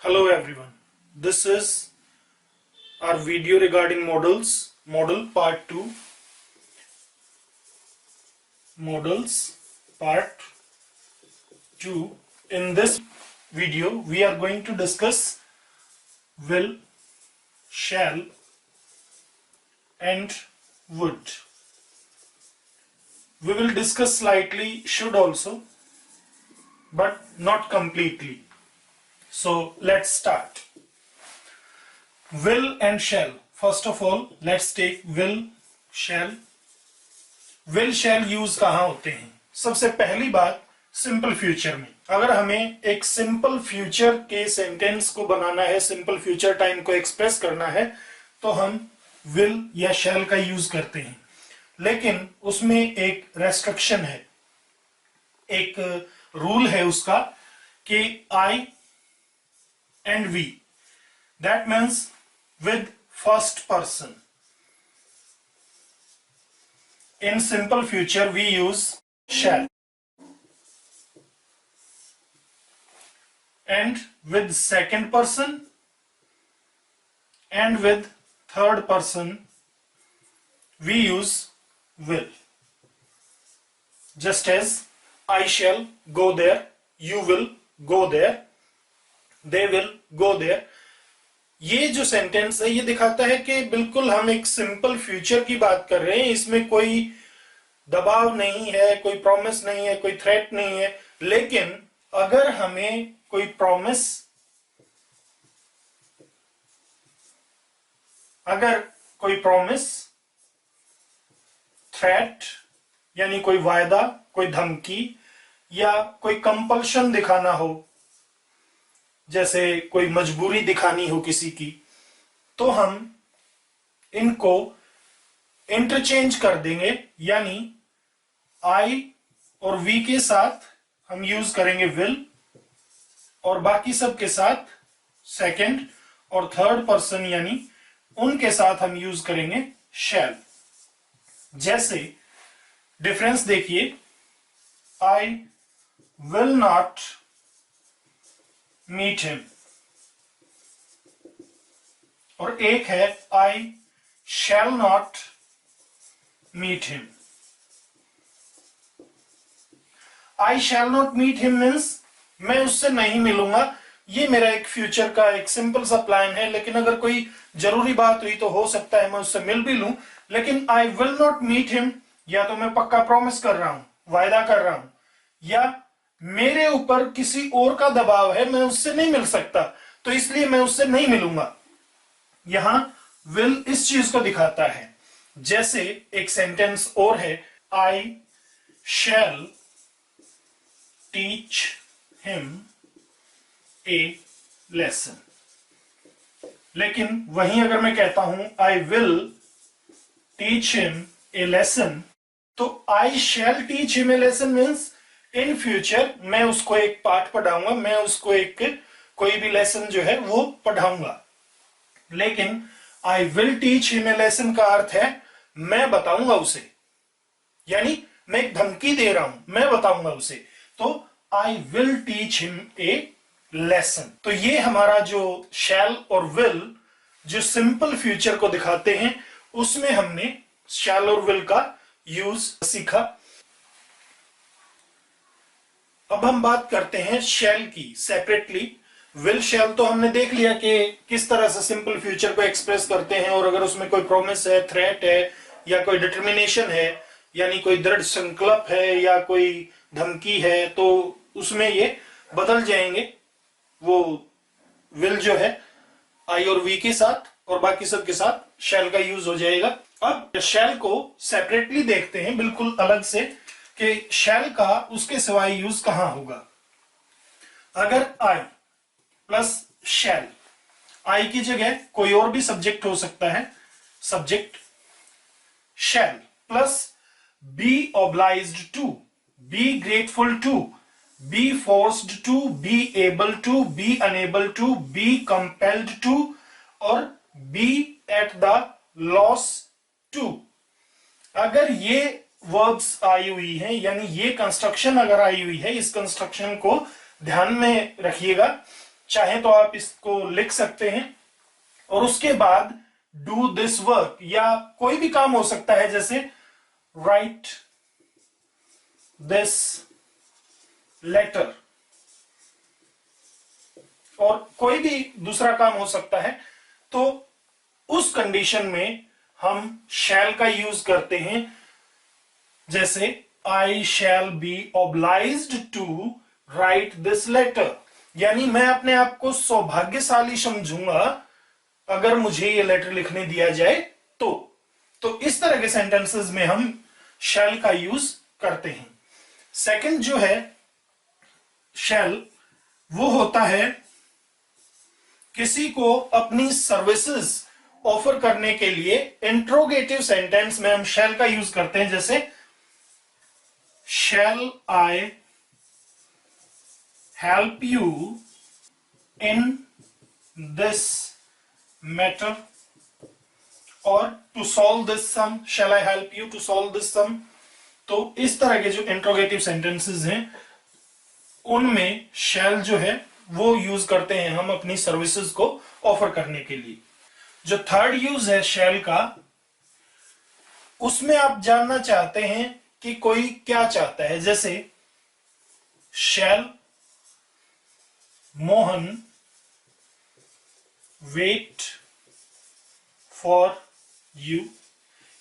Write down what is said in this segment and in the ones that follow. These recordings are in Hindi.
Hello everyone, this is our video regarding model part 2, models part 2. In this video we are going to discuss will, shall and would. We will discuss slightly should also, but not completely. So let's start. Will and shall. First of all, let's take will, shall. Will, shall use कहाँ होते हैं? सबसे पहली बात सिंपल फ्यूचर में. अगर हमें एक सिंपल फ्यूचर के सेंटेंस को बनाना है, सिंपल फ्यूचर टाइम को एक्सप्रेस करना है, तो हम will या shall का यूज करते हैं. लेकिन उसमें एक रेस्ट्रिक्शन है, एक रूल है उसका कि I and we. That means with first person. In simple future we use shall. And with second person and with third person we use will. Just as I shall go there, you will go there, they will go there. ये जो सेंटेंस है ये दिखाता है कि बिल्कुल हम एक सिंपल फ्यूचर की बात कर रहे हैं. इसमें कोई दबाव नहीं है, कोई प्रॉमिस नहीं है, कोई थ्रेट नहीं है. लेकिन अगर हमें कोई प्रॉमिस, थ्रेट यानी कोई वायदा, कोई धमकी या कोई कंपल्शन दिखाना हो, जैसे कोई मजबूरी दिखानी हो किसी की, तो हम इनको इंटरचेंज कर देंगे. यानी I और V के साथ हम यूज करेंगे will और बाकी सब के साथ सेकंड और थर्ड पर्सन यानी उनके साथ हम यूज करेंगे shall. जैसे डिफरेंस देखिए, I will not meet him और एक है I shall not meet him. I shall not meet him means मैं उससे नहीं मिलूंगा. ये मेरा एक फ्यूचर का एक सिंपल सा प्लान है. लेकिन अगर कोई जरूरी बात हुई तो हो सकता है मैं उससे मिल भी लूं. लेकिन I will not meet him, या तो मैं पक्का प्रॉमिस कर रहा हूं, वायदा कर रहा हूं, या मेरे ऊपर किसी और का दबाव है, मैं उससे नहीं मिल सकता, तो इसलिए मैं उससे नहीं मिलूंगा. यहां will इस चीज को दिखाता है. जैसे एक सेंटेंस और है, I shall teach him a lesson. लेकिन वहीं अगर मैं कहता हूं I will teach him a lesson, तो I shall teach him a lesson means in future मैं उसको एक पाठ पढ़ाऊंगा, मैं उसको एक कोई भी लेसन जो है वो पढ़ाऊंगा. लेकिन I will teach him a lesson का अर्थ है मैं बताऊंगा उसे, यानी मैं एक धमकी दे रहा हूं, मैं बताऊंगा उसे. तो I will teach him a lesson. तो ये हमारा जो shall और will जो सिंपल फ्यूचर को दिखाते हैं, उसमें हमने shall और will का यूज सीखा. अब हम बात करते हैं shall की सेपरेटली. will, shall तो हमने देख लिया कि किस तरह से सिंपल फ्यूचर को एक्सप्रेस करते हैं, और अगर उसमें कोई प्रॉमिस है, थ्रेट है, या कोई डिटर्मिनेशन है, यानी कोई दृढ़ संकल्प है या कोई धमकी है, तो उसमें ये बदल जाएंगे. वो will जो है I और V के साथ और बाकी सब के साथ shall का यूज हो जाएगा. अब shall को सेपरेटली देखते हैं, बिल्कुल अलग से, कि shall का उसके सिवाय यूज कहां होगा. अगर I प्लस shall, I की जगह कोई और भी सब्जेक्ट हो सकता है, subject shall plus be obliged to, be grateful to, be forced to, be able to, be unable to, be compelled to और be at the loss to. अगर ये वर्ब्स आई हुई हैं, यानी ये कंस्ट्रक्शन अगर आई हुई है, इस कंस्ट्रक्शन को ध्यान में रखिएगा. चाहे तो आप इसको लिख सकते हैं। और उसके बाद डू दिस वर्क, या कोई भी काम हो सकता है, जैसे राइट दिस लेटर, और कोई भी दूसरा काम हो सकता है। तो उस कंडीशन में हम शैल का यूज करते हैं, जैसे I shall be obliged to write this letter, यानी मैं अपने आप को सौभाग्यशाली समझूंगा अगर मुझे ये लेटर लिखने दिया जाए तो इस तरह के सेंटेंसेस में हम शैल का यूज करते हैं। सेकंड जो है शैल, वो होता है किसी को अपनी सर्विसेज ऑफर करने के लिए इंट्रोगेटिव सेंटेंस में हम शैल का यूज करते हैं, जैसे shall I help you in this matter, और to solve this sum, shall I help you to solve this sum. तो इस तरह के जो इंट्रोगेटिव सेंटेंसेस हैं उनमें शैल जो है वो यूज करते हैं हम अपनी सर्विसेज को ऑफर करने के लिए। जो थर्ड यूज है शैल का, उसमें आप जानना चाहते हैं कि कोई क्या चाहता है, जैसे शैल मोहन वेट फॉर यू,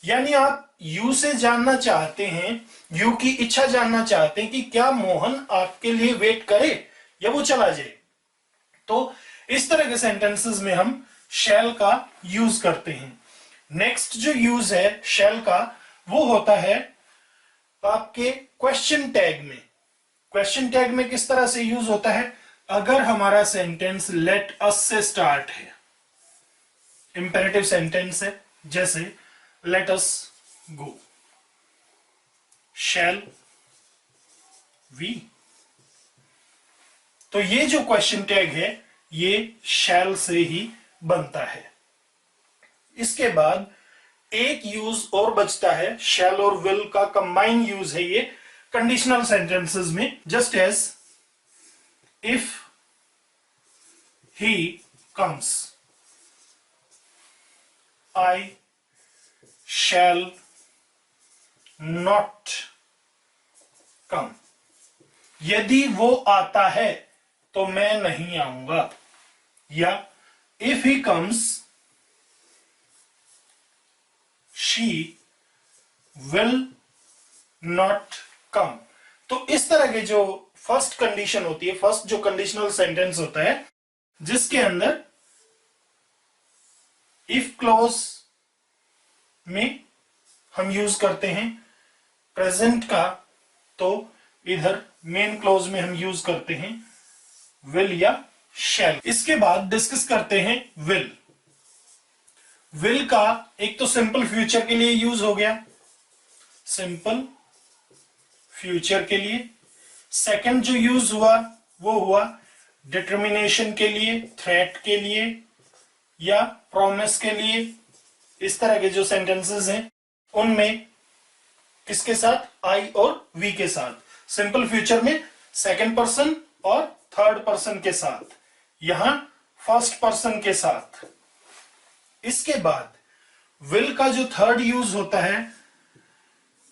यानी आप यू से जानना चाहते हैं, यू की इच्छा जानना चाहते हैं कि क्या मोहन आपके लिए वेट करे या वो चला जाए। तो इस तरह के सेंटेंसेस में हम शैल का यूज करते हैं। नेक्स्ट जो यूज है शैल का, वो होता है आपके क्वेश्चन टैग में। क्वेश्चन टैग में किस तरह से यूज होता है, अगर हमारा सेंटेंस लेट अस से स्टार्ट है, इंपेरेटिव सेंटेंस है, जैसे let us go, shall we, तो ये जो क्वेश्चन टैग है ये शैल से ही बनता है। इसके बाद एक यूज और बचता है शैल और विल का कंबाइन यूज है ये कंडीशनल सेंटेंसेस में, just as if he comes I shall not come, यदि वो आता है तो मैं नहीं आऊंगा, या if he comes she will not come. तो इस तरह के जो फर्स्ट कंडीशन होती है, फर्स्ट जो कंडीशनल सेंटेंस होता है, जिसके अंदर इफ क्लॉज में हम यूज करते हैं प्रेजेंट का, तो इधर मेन क्लॉज में हम यूज करते हैं विल या शैल। इसके बाद डिस्कस करते हैं विल। विल का एक तो सिंपल फ्यूचर के लिए यूज हो गया, सिंपल फ्यूचर के लिए। सेकंड जो यूज हुआ वो हुआ डिटर्मिनेशन के लिए, थ्रेट के लिए या प्रॉमिस के लिए। इस तरह के जो सेंटेंसेस हैं उनमें किसके साथ, आई और वी के साथ। सिंपल फ्यूचर में सेकंड पर्सन और थर्ड पर्सन के साथ, यहां फर्स्ट पर्सन के साथ। इसके बाद विल का जो थर्ड यूज होता है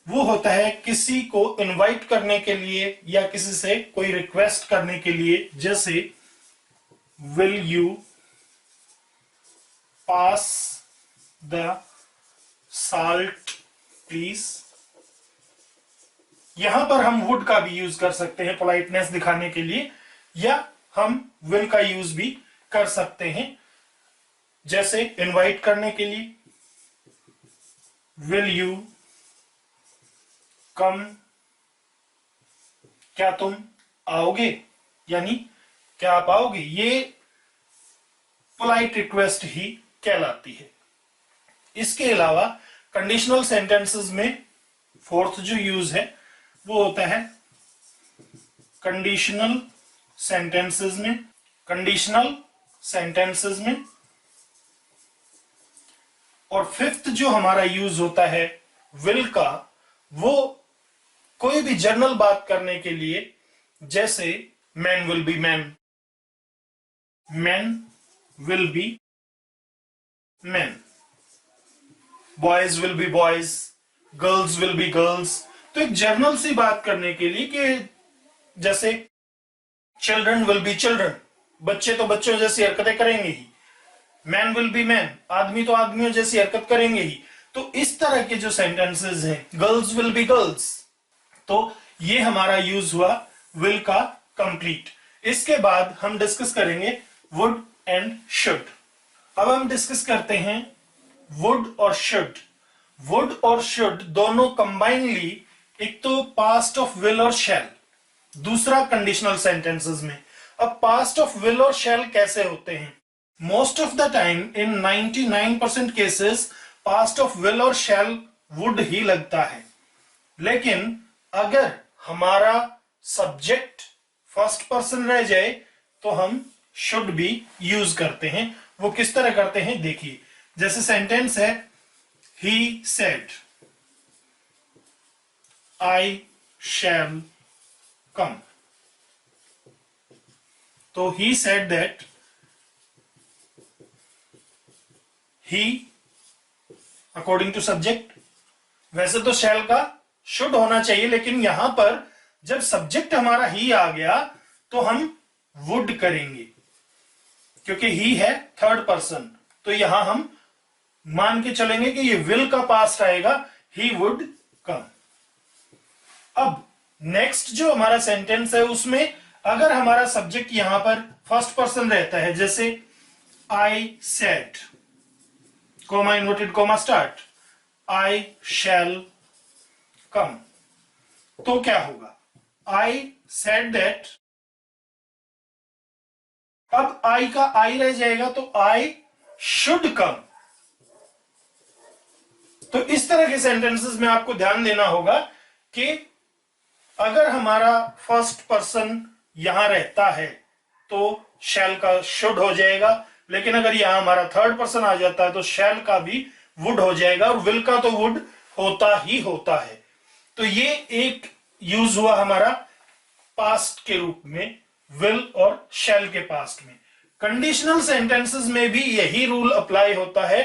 वो होता है किसी को इनवाइट करने के लिए या किसी से कोई रिक्वेस्ट करने के लिए, जैसे will you pass the salt please. यहां पर हम वुड का भी यूज कर सकते हैं पोलाइटनेस दिखाने के लिए, या हम विल का यूज भी कर सकते हैं, जैसे इनवाइट करने के लिए विल यू कम, क्या तुम आओगे, यानी क्या आप आओगे। ये पोलाइट रिक्वेस्ट ही कहलाती है। इसके अलावा कंडीशनल सेंटेंसेस में फोर्थ जो यूज है वो होता है कंडीशनल सेंटेंसेस में, कंडीशनल सेंटेंसेस में। और फिफ्थ जो हमारा यूज होता है विल का, वो कोई भी जनरल बात करने के लिए, जैसे man will be man, men will be men, boys will be boys, girls will be girls. तो एक जनरल सी बात करने के लिए कि जैसे चिल्ड्रन विल बी चिल्ड्रन, बच्चे तो बच्चों जैसी हरकतें करेंगे ही, मैन विल बी मैन, आदमी तो आदमियों जैसी हरकत करेंगे ही। तो इस तरह के जो सेंटेंसेस हैं, गर्ल्स विल बी गर्ल्स, तो ये हमारा यूज हुआ विल का कंप्लीट। इसके बाद हम डिस्कस करेंगे वुड एंड शुड। अब हम डिस्कस करते हैं वुड और शुड। वुड और शुड दोनों कंबाइनली, एक तो पास्ट ऑफ विल और शैल, दूसरा कंडीशनल सेंटेंसेस में। अब पास्ट ऑफ विल और शैल कैसे होते हैं? Most of the time in 99% cases past of will और शैल वुड ही लगता है, लेकिन अगर हमारा सब्जेक्ट फर्स्ट पर्सन रह जाए तो हम शुड भी यूज करते हैं। वो किस तरह करते हैं देखिए, जैसे सेंटेंस है he said I shall come, तो he said that he according to subject, वैसे तो shall का should होना चाहिए, लेकिन यहां पर जब सब्जेक्ट हमारा ही आ गया तो हम would करेंगे, क्योंकि ही है थर्ड पर्सन। तो यहां हम मान के चलेंगे कि ये विल का पास्ट आएगा, ही वुड कम। अब नेक्स्ट जो हमारा सेंटेंस है उसमें अगर हमारा सब्जेक्ट यहां पर फर्स्ट पर्सन रहता है, जैसे I said, comma inverted comma start, I shall come, तो क्या होगा? आई सेड दैट, अब आई का आई रह जाएगा तो आई शुड कम। तो इस तरह के सेंटेंसेस में आपको ध्यान देना होगा कि अगर हमारा फर्स्ट पर्सन यहां रहता है तो शैल का शुड हो जाएगा, लेकिन अगर यहां हमारा थर्ड पर्सन आ जाता है तो शैल का भी वुड हो जाएगा, और विल का तो वुड होता ही होता है। तो ये एक यूज हुआ हमारा पास्ट के रूप में, विल और शैल के पास्ट में। कंडीशनल सेंटेंसेस में भी यही रूल अप्लाई होता है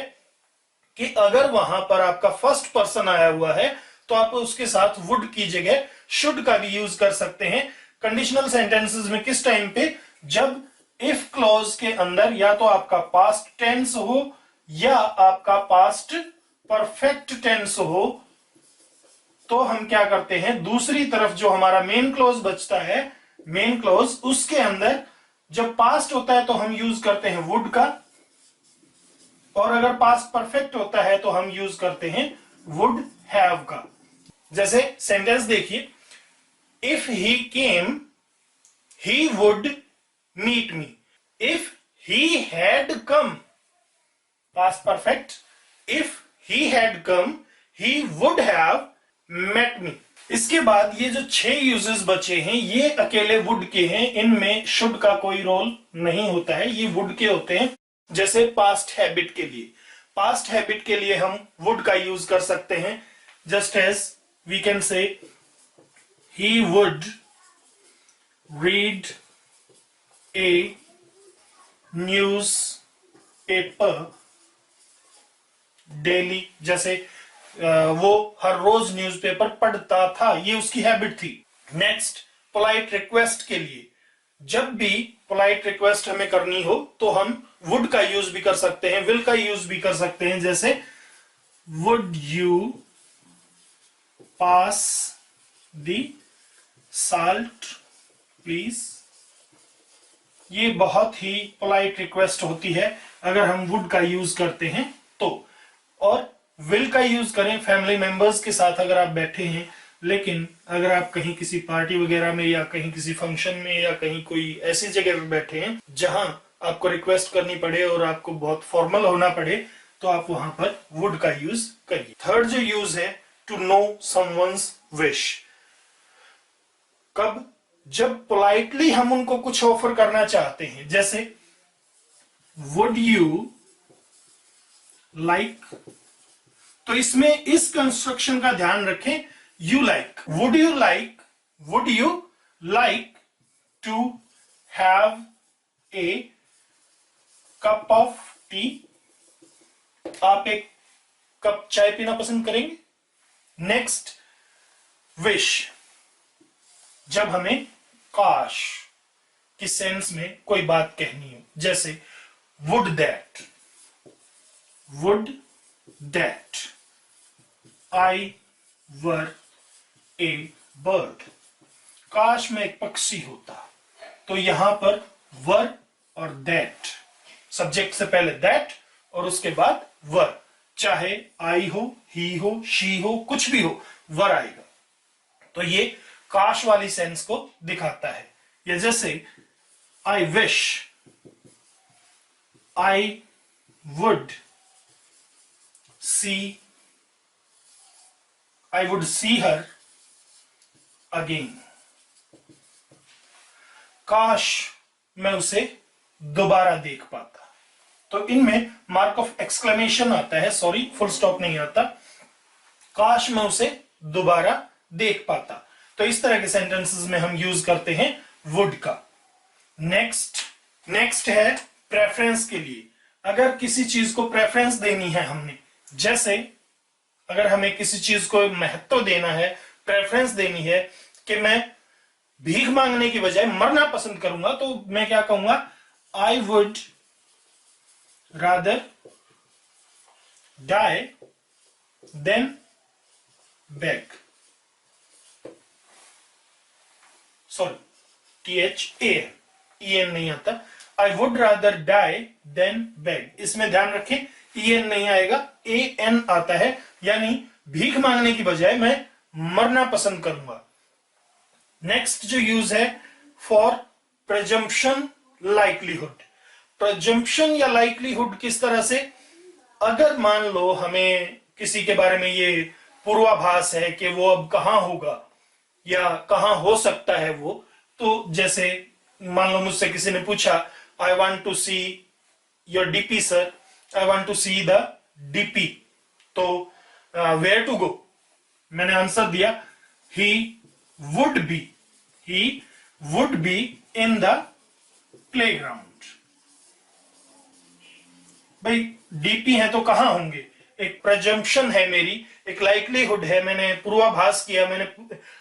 कि अगर वहां पर आपका फर्स्ट पर्सन आया हुआ है तो आप उसके साथ वुड की जगह शुड का भी यूज कर सकते हैं। कंडीशनल सेंटेंसेस में किस टाइम पे? जब इफ क्लॉज के अंदर या तो आपका पास्ट टेंस हो या आपका पास्ट परफेक्ट टेंस हो, तो हम क्या करते हैं, दूसरी तरफ जो हमारा मेन क्लॉज बचता है, मेन क्लॉज, उसके अंदर जब पास्ट होता है तो हम यूज करते हैं वुड का, और अगर पास्ट परफेक्ट होता है तो हम यूज करते हैं वुड हैव का। जैसे सेंटेंस देखिए, if he came he would meet me, if he had come past perfect, if he had come he would have met me. इसके बाद ये जो 6 यूजेस बचे हैं ये अकेले वुड के हैं, इनमें शुड का कोई रोल नहीं होता है, ये वुड के होते हैं। जैसे पास्ट हैबिट के लिए, पास्ट हैबिट के लिए हम वुड का यूज कर सकते हैं, just as we can say he would read a newspaper daily, जैसे वो हर रोज न्यूज़पेपर पढ़ता था, ये उसकी हैबिट थी। नेक्स्ट, पोलाइट रिक्वेस्ट के लिए, जब भी पोलाइट रिक्वेस्ट हमें करनी हो तो हम वुड का यूज भी कर सकते हैं, विल का यूज भी कर सकते हैं। जैसे would you pass the salt please, ये बहुत ही पोलाइट रिक्वेस्ट होती है अगर हम वुड का यूज करते हैं तो। और विल का यूज करें फैमिली मेंबर्स के साथ अगर आप बैठे हैं, लेकिन अगर आप कहीं किसी पार्टी वगैरह में या कहीं किसी फंक्शन में या कहीं कोई ऐसी जगह पर बैठे हैं जहां आपको रिक्वेस्ट करनी पड़े और आपको बहुत फॉर्मल होना पड़े, तो आप वहां पर वुड का यूज करिए। थर्ड जो यूज है, टू नो समवन्स विश, कब? जब पोलाइटली हम उनको कुछ ऑफर करना चाहते हैं, जैसे वुड यू लाइक, तो इसमें इस कंस्ट्रक्शन का ध्यान रखें, you like, would you like, would you like to have a cup of tea, आप एक कप चाय पीना पसंद करेंगे। नेक्स्ट, विश, जब हमें काश की सेंस में कोई बात कहनी हो, जैसे would that I were A bird, काश में एक पक्षी होता। तो यहां पर वर और दैट, सब्जेक्ट से पहले दैट और उसके बाद वर, चाहे आई हो, ही हो, शी हो, कुछ भी हो, वर आएगा। तो ये काश वाली सेंस को दिखाता है। या जैसे I wish I would see her again, काश मैं उसे दोबारा देख पाता। तो इनमें मार्क ऑफ एक्सक्लेमेशन आता है, सॉरी फुल स्टॉप नहीं आता। काश मैं उसे दोबारा देख पाता। तो इस तरह के सेंटेंसेस में हम यूज करते हैं वुड का। नेक्स्ट है प्रेफरेंस के लिए। अगर किसी चीज को प्रेफरेंस देनी है हमने, जैसे अगर हमें किसी चीज को महत्व देना है, प्रेफरेंस देनी है कि मैं भीख मांगने की बजाय मरना पसंद करूंगा, तो मैं क्या कहूंगा, I would rather die than beg. Sorry, THAN नहीं आता। I would rather die than beg, इसमें ध्यान रखें EN नहीं आएगा, AN आता है, यानी भीख मांगने की बजाय मैं मरना पसंद करूंगा। नेक्स्ट जो यूज है फॉर प्रेजम्पशन लाइकलीहुड। प्रेजम्पशन या लाइकलीहुड किस तरह से, अगर मान लो हमें किसी के बारे में ये पूर्वाभास है कि वो अब कहां होगा या कहां हो सकता है वो, तो जैसे मान लो मुझसे किसी ने पूछा I want to see your DP sir, I want to see the DP, तो वेयर टू गो, मैंने आंसर दिया he would be in the playground. भाई डीपी है तो कहां होंगे, एक प्रेजम्पशन है मेरी, एक लाइकलीहुड है, मैंने पूर्वाभास किया, मैंने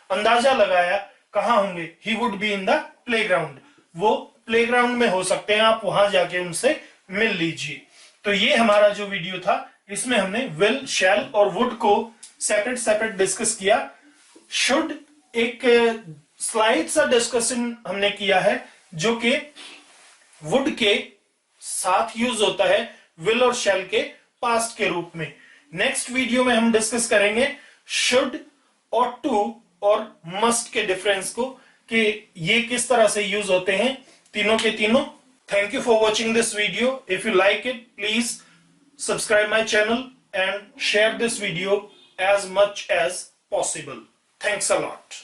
अंदाजा लगाया कहां होंगे, ही would be in the playground, वो प्लेग्राउंड में हो सकते हैं, आप वहां जाके उनसे मिल लीजिए। तो ये हमारा जो वीडियो था, इसमें हमने विल, शैल और वुड को सेपरेट डिस्कस किया। शुड एक स्लाइड सा डिस्कशन हमने किया है जो कि वुड के साथ यूज होता है विल और शैल के पास्ट के रूप में। नेक्स्ट वीडियो में हम डिस्कस करेंगे शुड और टू और मस्ट के डिफरेंस को, कि ये किस तरह से यूज होते हैं तीनों के तीनों। Thank you for watching this video. If you like it, please subscribe my channel and share this video as much as possible. Thanks a lot.